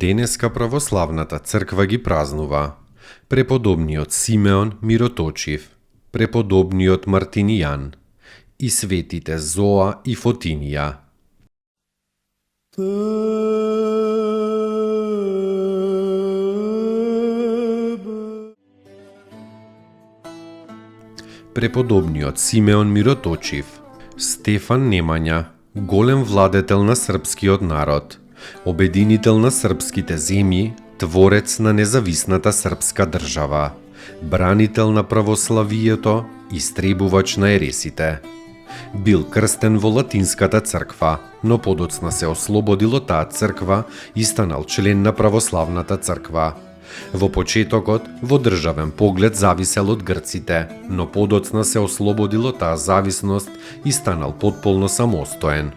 Денеска православната црква ги празнува преподобниот Симеон Мироточив, преподобниот Мартинијан и светите Зоа и Фотинија. Преподобниот Симеон Мироточив, Стефан Немања, голем владетел на српскиот народ, обединител на српските земји, творец на независната српска држава, бранител на православието, истребувач на ересите. Бил крстен во латинската црква, но подоцна се ослободил од таа црква и станал член на православната црква. Во почетокот, во државен поглед зависел од грците, но подоцна се ослободил од таа зависност и станал потполно самостоен.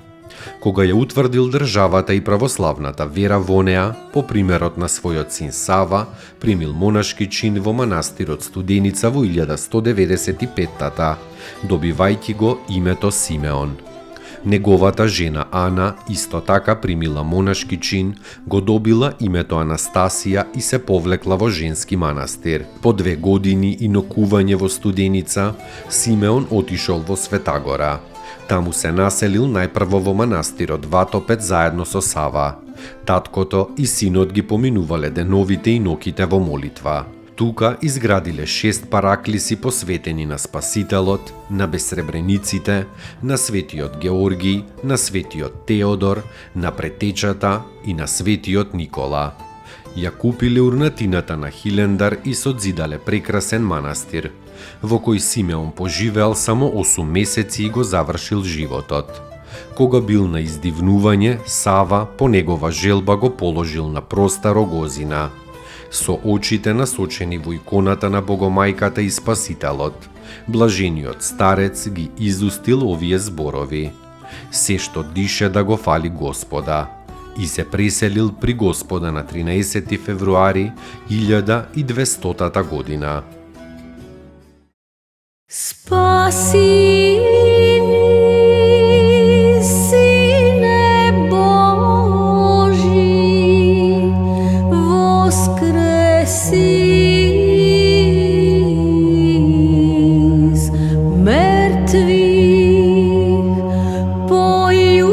Кога ја утврдил државата и православната вера во неа, по примерот на својот син Сава, примил монашки чин во манастирот Студеница во 1195-та, добивајќи го името Симеон. Неговата жена Ана исто така примила монашки чин, го добила името Анастасија и се повлекла во женски манастир. По 2 години инокување во Студеница, Симеон отишол во Светагора. Таму се населил најпрво во манастирот Ватопет заедно со Сава. Таткото и синот ги поминувале деновите и ноките во молитва. Тука изградиле 6 параклиси посветени на Спасителот, на безсребрениците, на светиот Георгиј, на светиот Теодор, на Претечата и на светиот Никола. Ја купиле урнатината на Хилендар и созидале прекрасен манастир, во кој Симеон поживеал само 8 месеци и го завршил животот. Кога бил на издивнување, Сава по негова желба го положил на проста рогозина. Со очите насочени во иконата на Богомајката и Спасителот, блажениот старец ги изустил овие зборови: се што дише да го фали Господа, и се преселил при Господа на 13 февруари 1200 година. Спаси ни, Сине Божи, воскреси из мертвих, појуштија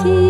ти.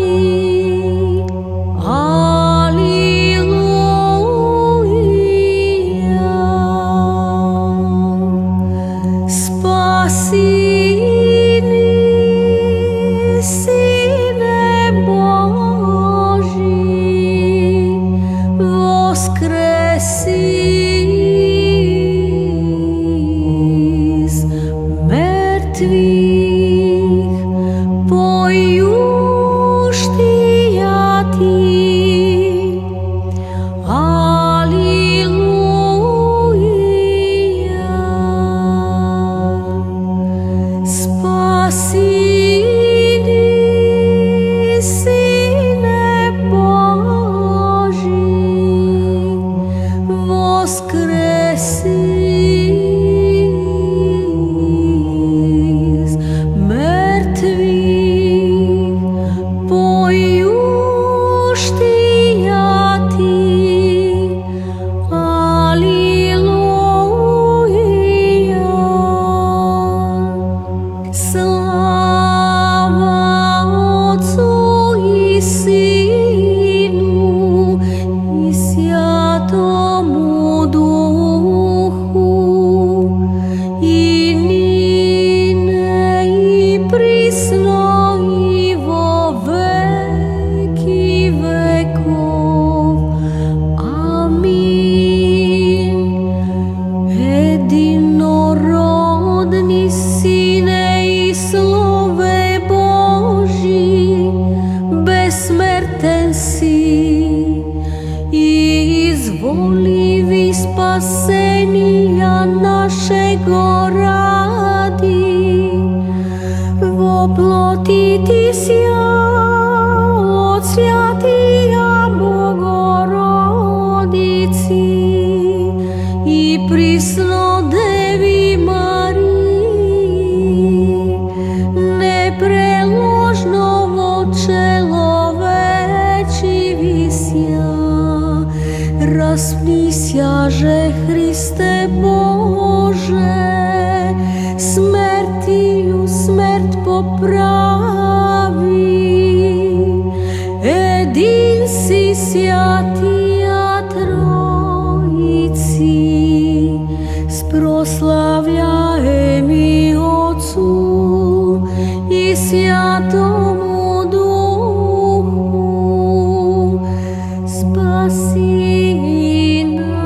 Воскреси из pravi, edin si Святия Троиci, sproslavljajmy Otcu i Святому Duhu, spasi nas.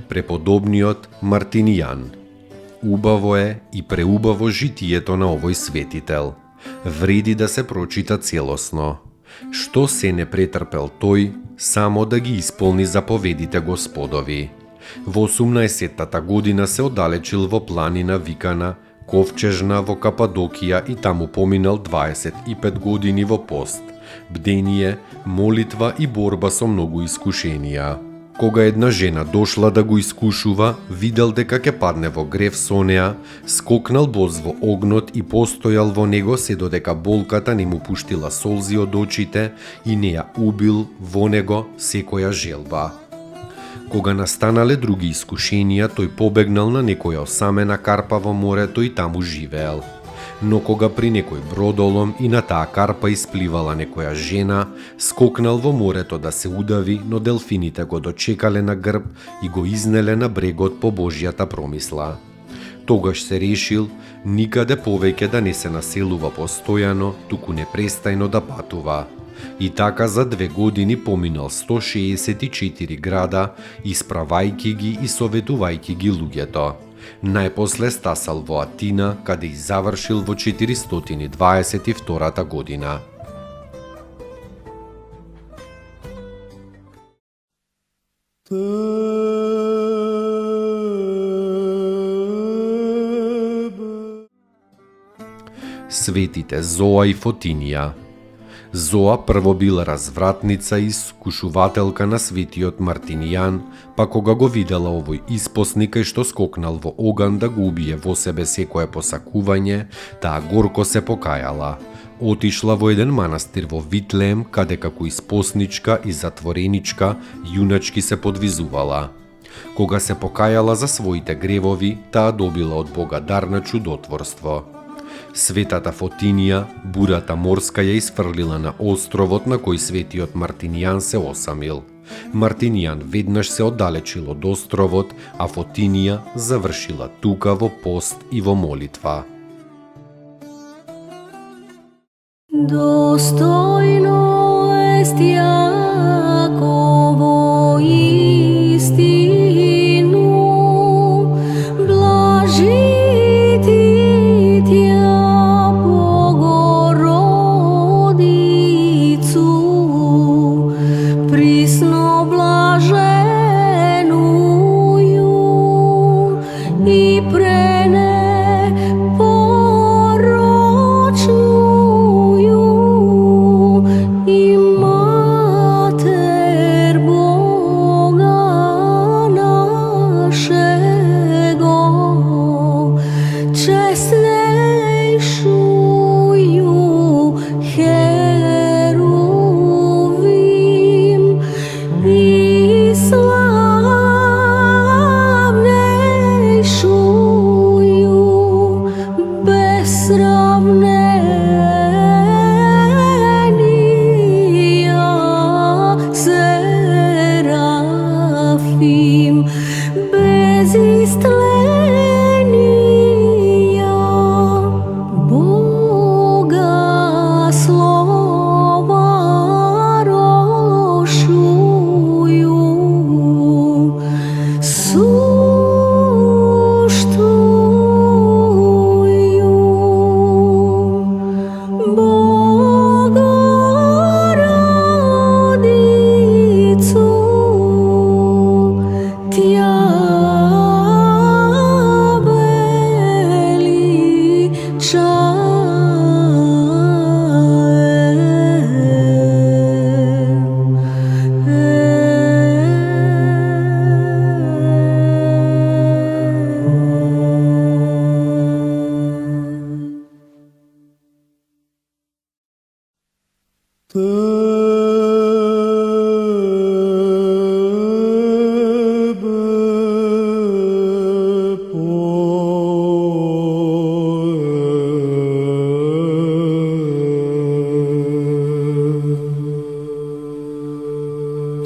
Преподобниот Мартинијан. Убаво е и преубаво житието на овој светител. Вреди да се прочита целосно. Што се не претрпел тој, само да ги исполни заповедите Господови. Во 18-та година се оддалечил во планина викана Ковчежна во Кападокија и таму поминал 25 години во пост, бдение, молитва и борба со многу искушенија. Кога една жена дошла да го искушува, видел дека ќе падне во грев со неа, скокнал боз во огнот и постојал во него се додека болката не му пуштила солзи од очите и не ја убил во него секоја желба. Кога настанале други искушенија, тој побегнал на некоја осамена карпа во морето и таму живеел. Но кога при некој бродолом и на таа карпа испливала некоја жена, скокнал во морето да се удави, но делфините го дочекале на грб и го изнеле на брегот по Божјата промисла. Тогаш се решил никаде повеќе да не се населува постојано, туку непрестајно да патува. И така за 2 години поминал 164 града, исправајќи ги и советувајќи ги луѓето. Најпосле стасал во Атина, каде и завршил во 422 година. Светите Зоа и Фотинија. Зоа прво била развратница и искушувателка на светиот Мартинијан, па кога го видела овој испосник кај што скокнал во оган да го убие во себе секое посакување, таа горко се покајала. Отишла во еден манастир во Витлеем, каде како испосничка и затвореничка јуначки се подвизувала. Кога се покајала за своите гревови, таа добила од Бога дар на чудотворство. Светата Фотинија, бурата морска ја isfрлила на островот на кој светиот Мартинијан се осамил. Мартинијан веднаш се оддалечил од островот, а Фотинија завршила тука во пост и во молитва. Достойно est Јаково истину, блажити Тја Богородицу, присно блаженују и пренепорочнују и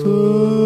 Te